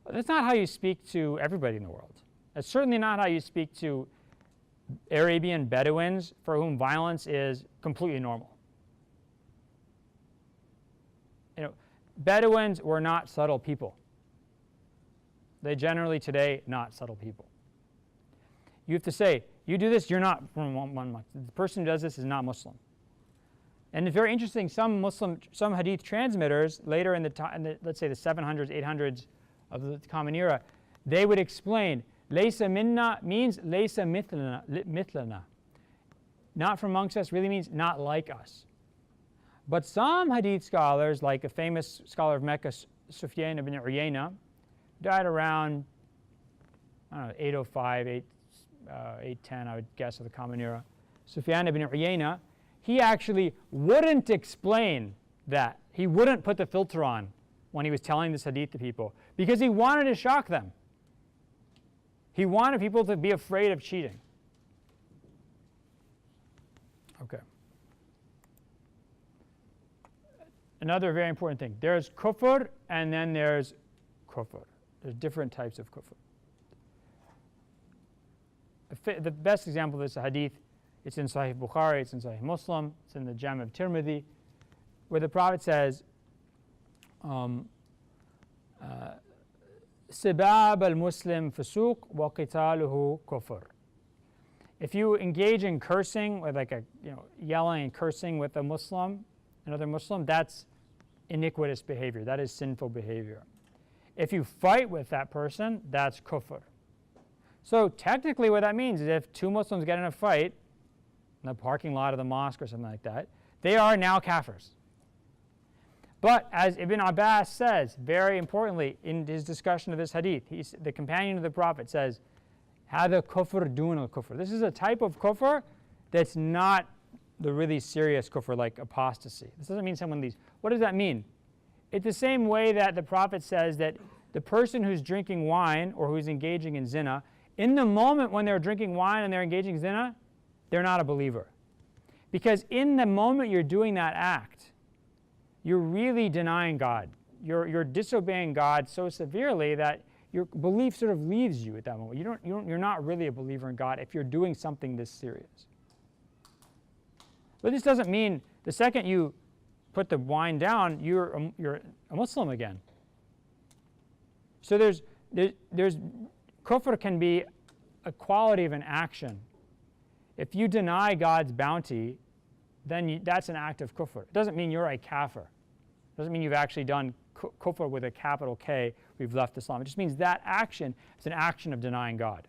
That's not how you speak to everybody in the world. That's certainly not how you speak to Arabian Bedouins for whom violence is completely normal. Bedouins were not subtle people. They generally today not subtle people. You have to say, you do this, you're not from one. The person who does this is not Muslim. And it's very interesting, some Hadith transmitters later in the let's say the 700s, 800s of the Common Era, they would explain, laysa minna means laysa mithlana. Not from amongst us really means not like us. But some Hadith scholars, like a famous scholar of Mecca, Sufyan ibn Uyayna, died around, 805, 810, I would guess, of the Common Era. Sufyan ibn Uyayna, he actually wouldn't explain that. He wouldn't put the filter on when he was telling this hadith to people because he wanted to shock them. He wanted people to be afraid of cheating. Okay. Another very important thing. There's kufr and then there's kufr. There's different types of kufr. The best example of this hadith, it's in Sahih Bukhari, it's in Sahih Muslim, it's in the Jami' of Tirmidhi, where the Prophet says, Sibab al-Muslim fusuq wa qitaluhu kufr. If you engage in cursing, with yelling and cursing with a Muslim, another Muslim, that's iniquitous behavior. That is sinful behavior. If you fight with that person, that's kufr. So technically what that means is if two Muslims get in a fight in the parking lot of the mosque or something like that, they are now kafirs. But as Ibn Abbas says, very importantly, in his discussion of this hadith, the companion of the Prophet says, هَذَا كُفْرٌ دُونَ الْكُفْرِ. This is a type of kufr that's not the really serious kufr like apostasy. This doesn't mean someone leaves. What does that mean? It's the same way that the Prophet says that the person who's drinking wine or who's engaging in zina, in the moment when they're drinking wine and they're engaging in zina, they're not a believer. Because in the moment you're doing that act, you're really denying God. You're disobeying God so severely that your belief sort of leaves you at that moment. You're not really a believer in God if you're doing something this serious. But this doesn't mean the second you put the wine down, you're a Muslim again. So there's kufr can be a quality of an action. If you deny God's bounty, then that's an act of kufr. It doesn't mean you're a kafir. It doesn't mean you've actually done kufr with a capital K, we've left Islam. It just means that action is an action of denying God.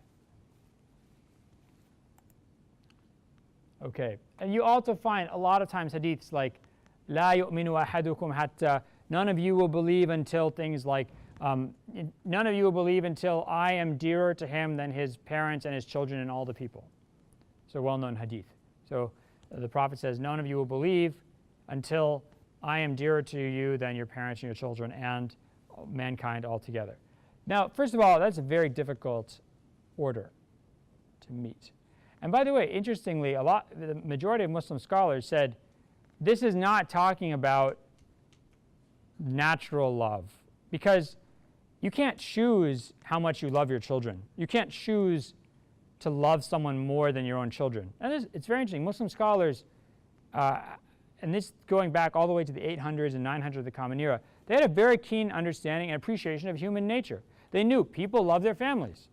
Okay, and you also find a lot of times hadiths like, لا يؤمن أحدكم حتى, none of you will believe until things like, none of you will believe until I am dearer to him than his parents and his children and all the people. It's a well-known hadith. So the Prophet says, none of you will believe until I am dearer to you than your parents and your children and mankind altogether. Now, first of all, that's a very difficult order to meet. And by the way, interestingly, the majority of Muslim scholars said this is not talking about natural love, because you can't choose how much you love your children. You can't choose to love someone more than your own children. And it's very interesting. Muslim scholars, and this going back all the way to the 800s and 900s of the Common Era, they had a very keen understanding and appreciation of human nature. They knew people love their families.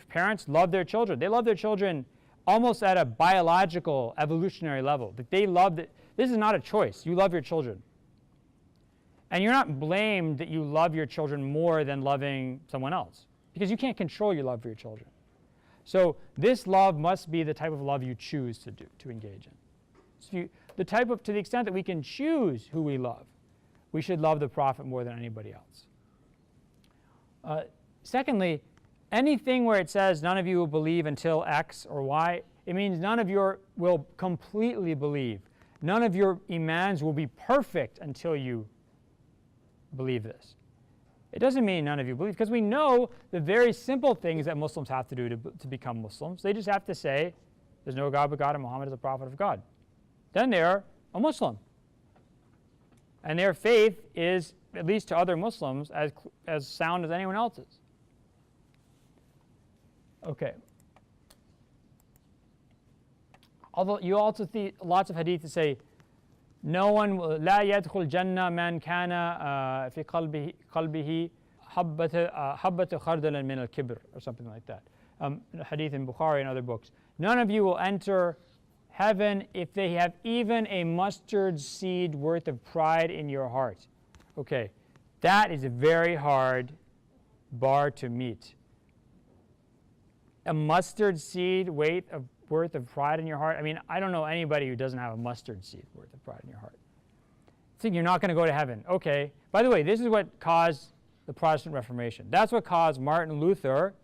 Parents love their children. They love their children almost at a biological, evolutionary level. They love it. This is not a choice. You love your children. And you're not blamed that you love your children more than loving someone else, because you can't control your love for your children. So this love must be the type of love you choose to engage in. So to the extent that we can choose who we love, we should love the Prophet more than anybody else. Secondly, anything where it says none of you will believe until X or Y, it means none of you will completely believe. None of your imans will be perfect until you believe this. It doesn't mean none of you believe, because we know the very simple things that Muslims have to do to become Muslims. They just have to say, there's no God but God and Muhammad is the Prophet of God. Then they're a Muslim. And their faith is, at least to other Muslims, as sound as anyone else's. Okay. Although you also see lots of hadith that say, no one will, لا يدخل جنة من كان في قلبه حبة خردل من الكبر, or something like that. Hadith in Bukhari and other books. None of you will enter heaven if they have even a mustard seed worth of pride in your heart. Okay, that is a very hard bar to meet. A mustard seed worth of pride in your heart. I mean, I don't know anybody who doesn't have a mustard seed worth of pride in your heart. Think you're not going to go to heaven. Okay. By the way, this is what caused the Protestant Reformation. That's what caused Martin Luther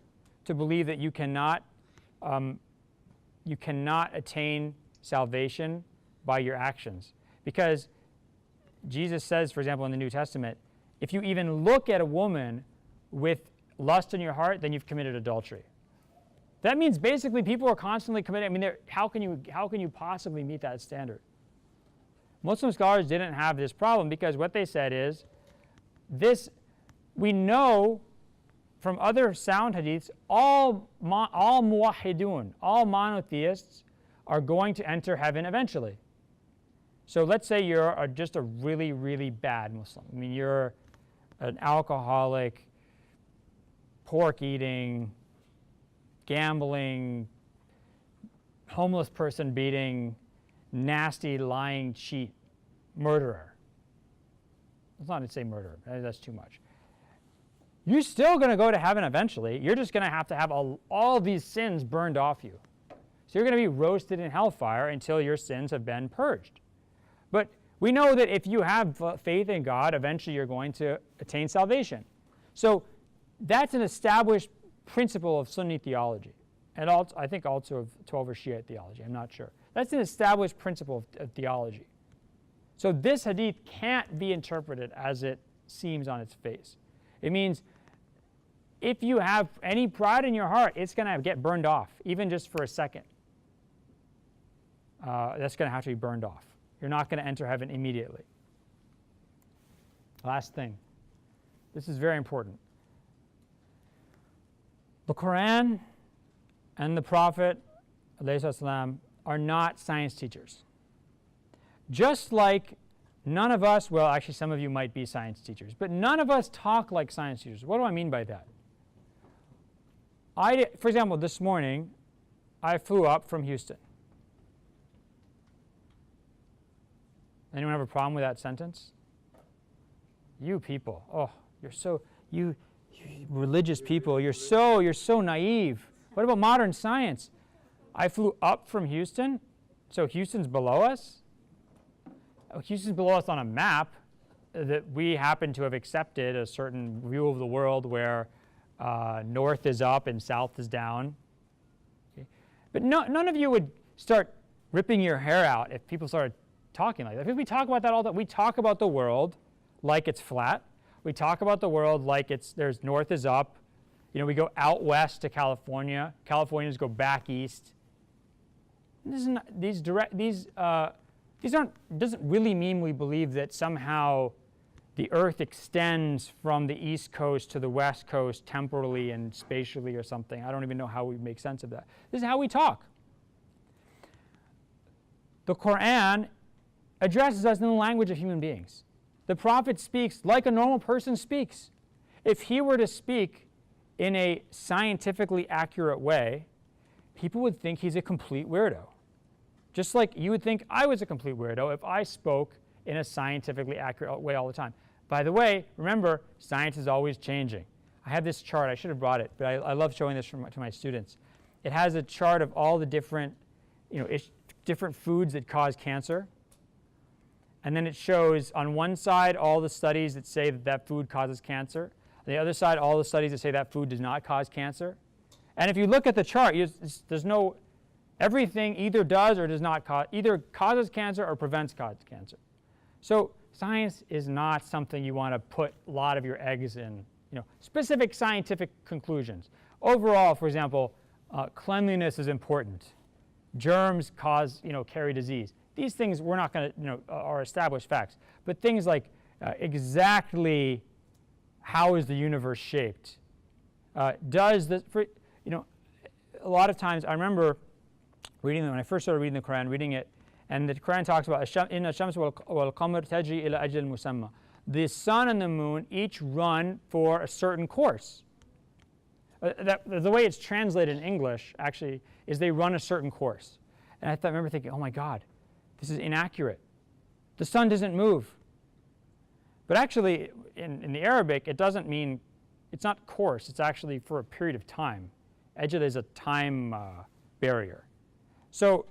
to believe that you cannot attain salvation by your actions. Because Jesus says, for example, in the New Testament, if you even look at a woman with lust in your heart, then you've committed adultery. That means basically people are constantly committing. I mean, how can you possibly meet that standard? Muslim scholars didn't have this problem because what they said is, we know from other sound hadiths, all muwahhidun, all monotheists, are going to enter heaven eventually. So let's say you're just a really, really bad Muslim. I mean, you're an alcoholic, pork-eating, gambling, homeless person beating, nasty, lying, cheat, murderer. It's not to say murderer. That's too much. You're still going to go to heaven eventually. You're just going to have all these sins burned off you. So you're going to be roasted in hellfire until your sins have been purged. But we know that if you have faith in God, eventually you're going to attain salvation. So that's an established principle of Sunni theology, and also, I think also of 12 or Shiite theology. I'm not sure. That's an established principle of theology. So this hadith can't be interpreted as it seems on its face. It means if you have any pride in your heart, it's going to get burned off, even just for a second. That's going to have to be burned off. You're not going to enter heaven immediately. Last thing. This is very important. The Quran and the Prophet ﷺ are not science teachers. Just like none of us, well, actually some of you might be science teachers, but none of us talk like science teachers. What do I mean by that? For example, this morning, I flew up from Houston. Anyone have a problem with that sentence? You people, oh, you religious people, you're so naive. What about modern science? I flew up from Houston, so Houston's below us. Houston's below us on a map that we happen to have accepted a certain view of the world where north is up and south is down. Okay? But none of you would start ripping your hair out if people started talking like that. Because we talk about that all the time. We talk about the world like it's flat. We talk about the world like there's north is up. You know, we go out west to California. Californians go back east. Doesn't really mean we believe that somehow the earth extends from the east coast to the west coast temporally and spatially or something. I don't even know how we make sense of that. This is how we talk. The Quran addresses us in the language of human beings. The Prophet speaks like a normal person speaks. If he were to speak in a scientifically accurate way, people would think he's a complete weirdo. Just like you would think I was a complete weirdo if I spoke in a scientifically accurate way all the time. By the way, remember, science is always changing. I have this chart. I should have brought it, but I love showing this to my students. It has a chart of all the different, different foods that cause cancer. and then it shows on one side all the studies that say that that food causes cancer. On the other side, all the studies that say that food does not cause cancer. And if you look at the chart, there's no, everything either does or does not cause, either causes cancer or prevents cancer. So science is not something you want to put a lot of your eggs in, specific scientific conclusions. Overall, for example, cleanliness is important. Germs carry disease. These things we're not going to, are established facts. But things like exactly how is the universe shaped? Does this, a lot of times I remember reading them when I first started reading the Quran, reading it, and the Quran talks about إِنَّ الشَّمْسَ وَالْقَمَرَ تَجْرِي إِلَى أَجَلٍ مُسَمَّى. The sun and the moon each run for a certain course. The way it's translated in English, actually, is they run a certain course. And I remember thinking, oh my God, this is inaccurate. The sun doesn't move. But actually, in the Arabic, it doesn't mean, it's not course, it's actually for a period of time. Ajal is a time barrier. So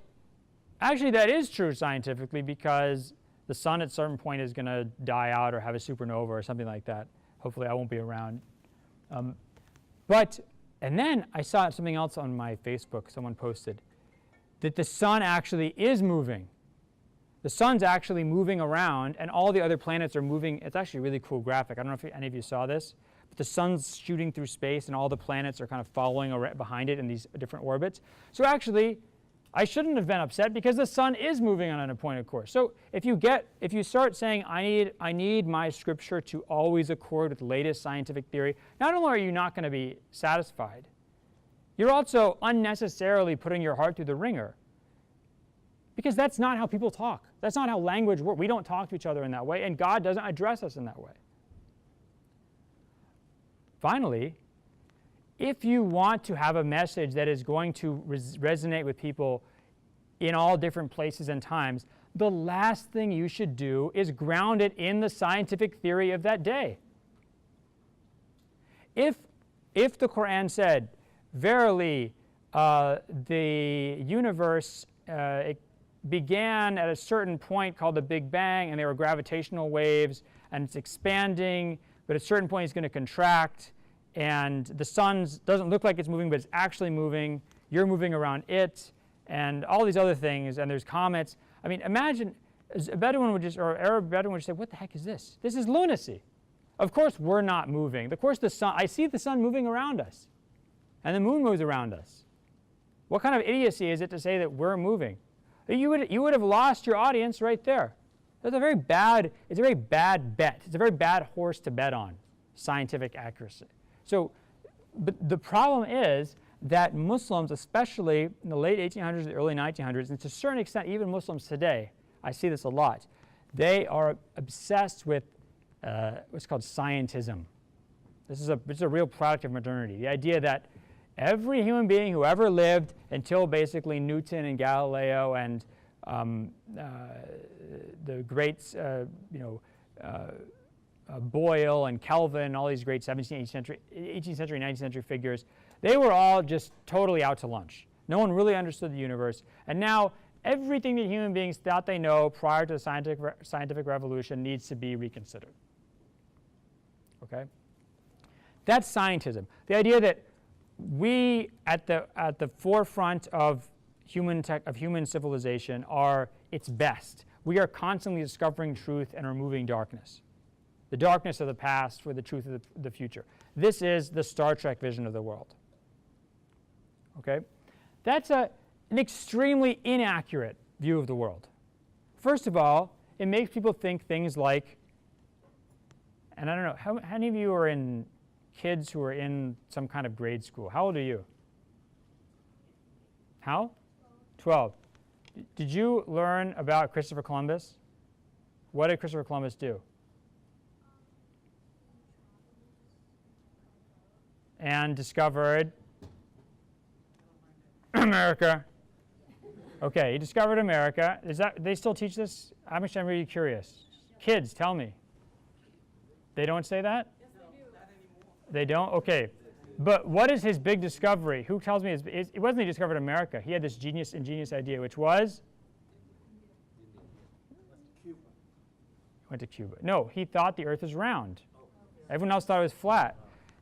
actually that is true scientifically, because the sun at a certain point is going to die out or have a supernova or something like that. Hopefully I won't be around. And then I saw something else on my Facebook, someone posted, that the sun actually is moving. The sun's actually moving around, and all the other planets are moving. It's actually a really cool graphic. I don't know if any of you saw this. But the sun's shooting through space, and all the planets are kind of following behind it in these different orbits. So actually, I shouldn't have been upset, because the sun is moving on an appointed course. So if you start saying, I need my scripture to always accord with the latest scientific theory, not only are you not going to be satisfied, you're also unnecessarily putting your heart through the ringer. Because that's not how people talk. That's not how language works. We don't talk to each other in that way, and God doesn't address us in that way. Finally, if you want to have a message that is going to resonate with people in all different places and times, the last thing you should do is ground it in the scientific theory of that day. If the Quran said, verily, the universe it began at a certain point called the Big Bang, and there were gravitational waves, and it's expanding, but at a certain point it's going to contract, and the sun doesn't look like it's moving, but it's actually moving. You're moving around it, and all these other things, and there's comets. I mean, imagine a Bedouin would or Arab Bedouin would say, what the heck is this? This is lunacy. Of course we're not moving. Of course the sun, I see the sun moving around us, and the moon moves around us. What kind of idiocy is it to say that we're moving? You would have lost your audience right there. It's a very bad bet. It's a very bad horse to bet on, scientific accuracy. So, but the problem is that Muslims, especially in the late 1800s, the early 1900s, and to a certain extent even Muslims today, I see this a lot, they are obsessed with what's called scientism. This is a real product of modernity. The idea that every human being who ever lived until basically Newton and Galileo and the greats, Boyle and Kelvin, all these great 17th, 18th century, 19th century figures, they were all just totally out to lunch. No one really understood the universe. And now everything that human beings thought they know prior to the scientific revolution needs to be reconsidered. Okay? That's scientism. The idea that we, at the forefront of human civilization, are its best. We are constantly discovering truth and removing darkness. The darkness of the past for the truth of the future. This is the Star Trek vision of the world. Okay? That's an extremely inaccurate view of the world. First of all, it makes people think things like, and I don't know, how many of you are in kids who are in some kind of grade school? How old are you? How? 12. Did you learn about Christopher Columbus? What did Christopher Columbus do? And discovered America. Okay, he discovered America. They still teach this? I'm really curious. Kids, tell me. They don't say that? Yes, they do. Not anymore. They don't? Okay. But what is his big discovery? Who tells me? It wasn't he discovered America. He had this ingenious idea, which was? went to Cuba. No, he thought the earth was round. Everyone else thought it was flat.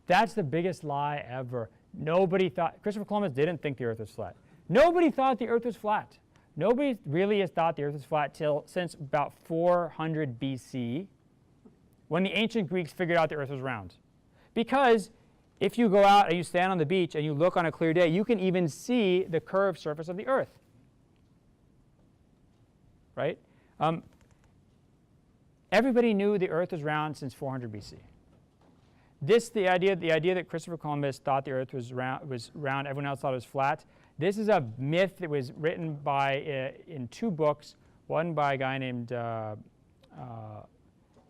That's the biggest lie ever. Nobody thought, Christopher Columbus didn't think the earth was flat. Nobody thought the earth was flat. Nobody really has thought the earth was flat since about 400 BC, when the ancient Greeks figured out the earth was round. Because if you go out and you stand on the beach and you look on a clear day, you can even see the curved surface of the earth. Right? Everybody knew the earth was round since 400 BC. The idea that Christopher Columbus thought the earth was round, everyone else thought it was flat. This is a myth that was written in 2 books, one by a guy named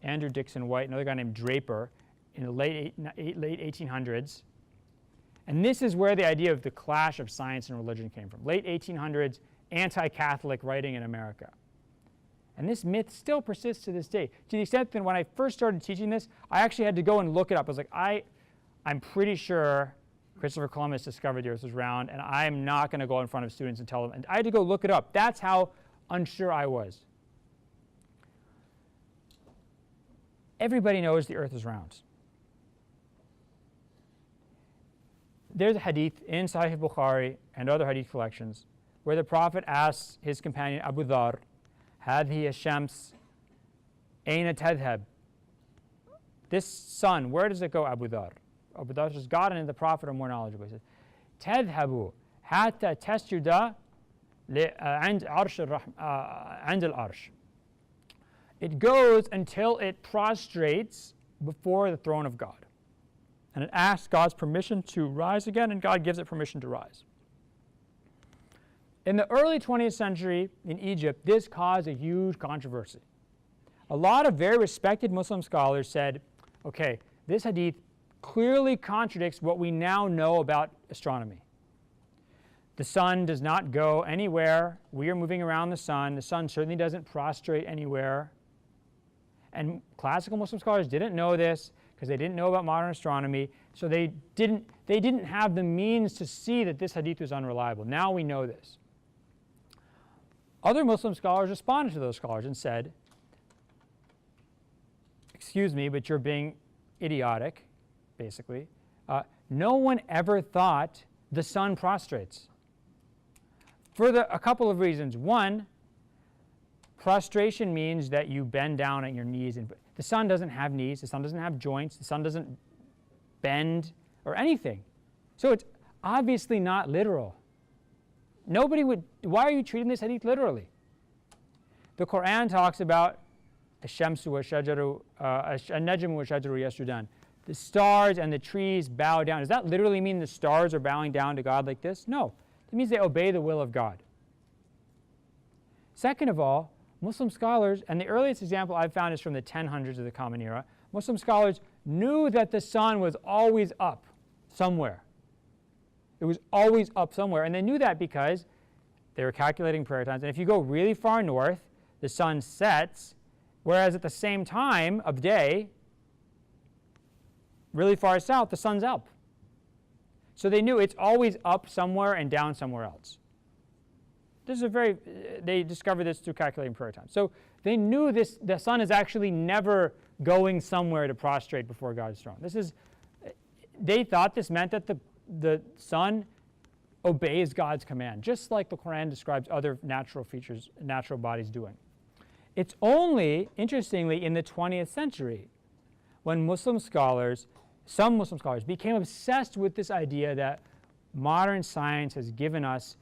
Andrew Dixon White, another guy named Draper, in the late 1800s. And this is where the idea of the clash of science and religion came from. Late 1800s, anti-Catholic writing in America. And this myth still persists to this day, to the extent that when I first started teaching this, I actually had to go and look it up. I was like, I'm pretty sure Christopher Columbus discovered the earth was round, and I'm not going to go in front of students and tell them. And I had to go look it up. That's how unsure I was. Everybody knows the earth is round. There's a hadith in Sahih Bukhari and other hadith collections where the Prophet asks his companion Abu Dhar, هذه الشمس أين تذهب? This sun, where does it go, Abu Dhar? Abu Dhar says, God and the Prophet are more knowledgeable. He says, تذهب حتى تسجد عند العرش. It goes until it prostrates before the throne of God. And it asks God's permission to rise again, and God gives it permission to rise. In the early 20th century in Egypt, this caused a huge controversy. A lot of very respected Muslim scholars said, okay, this hadith clearly contradicts what we now know about astronomy. The sun does not go anywhere. We are moving around the sun. The sun certainly doesn't prostrate anywhere. And classical Muslim scholars didn't know this because they didn't know about modern astronomy, so they didn't have the means to see that this hadith was unreliable. Now we know this. Other Muslim scholars responded to those scholars and said, excuse me, but you're being idiotic, basically. No one ever thought the sun prostrates. For a couple of reasons. One, prostration means that you bend down at your knees. And the sun doesn't have knees. The sun doesn't have joints. The sun doesn't bend or anything. So it's obviously not literal. Nobody would, why are you treating this hadith literally? The Quran talks about الشمس والشجر النجم والشجر يسجدان. The stars and the trees bow down. Does that literally mean the stars are bowing down to God like this? No. It means they obey the will of God. Second of all, Muslim scholars, and the earliest example I've found is from the 1000s of the Common Era, Muslim scholars knew that the sun was always up somewhere. It was always up somewhere, and they knew that because they were calculating prayer times. And if you go really far north, the sun sets, whereas at the same time of day, really far south, the sun's up. So they knew it's always up somewhere and down somewhere else. This is they discovered this through calculating prayer time. So they knew the sun is actually never going somewhere to prostrate before God's throne. They thought this meant that the sun obeys God's command, just like the Quran describes other natural features, natural bodies doing. It's only, interestingly, in the 20th century when some Muslim scholars became obsessed with this idea that modern science has given us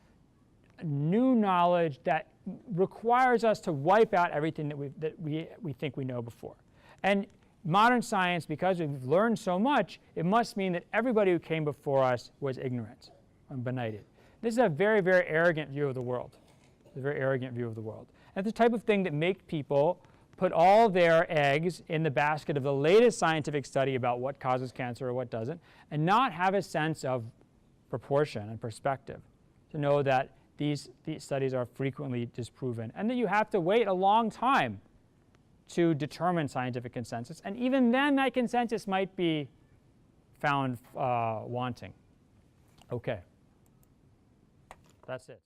new knowledge that requires us to wipe out everything that we think we know before. And modern science, because we've learned so much, it must mean that everybody who came before us was ignorant and benighted. This is a very, very arrogant view of the world. It's a very arrogant view of the world. And it's the type of thing that makes people put all their eggs in the basket of the latest scientific study about what causes cancer or what doesn't, and not have a sense of proportion and perspective to know that these studies are frequently disproven, and that you have to wait a long time to determine scientific consensus. And even then, that consensus might be found wanting. Okay. That's it.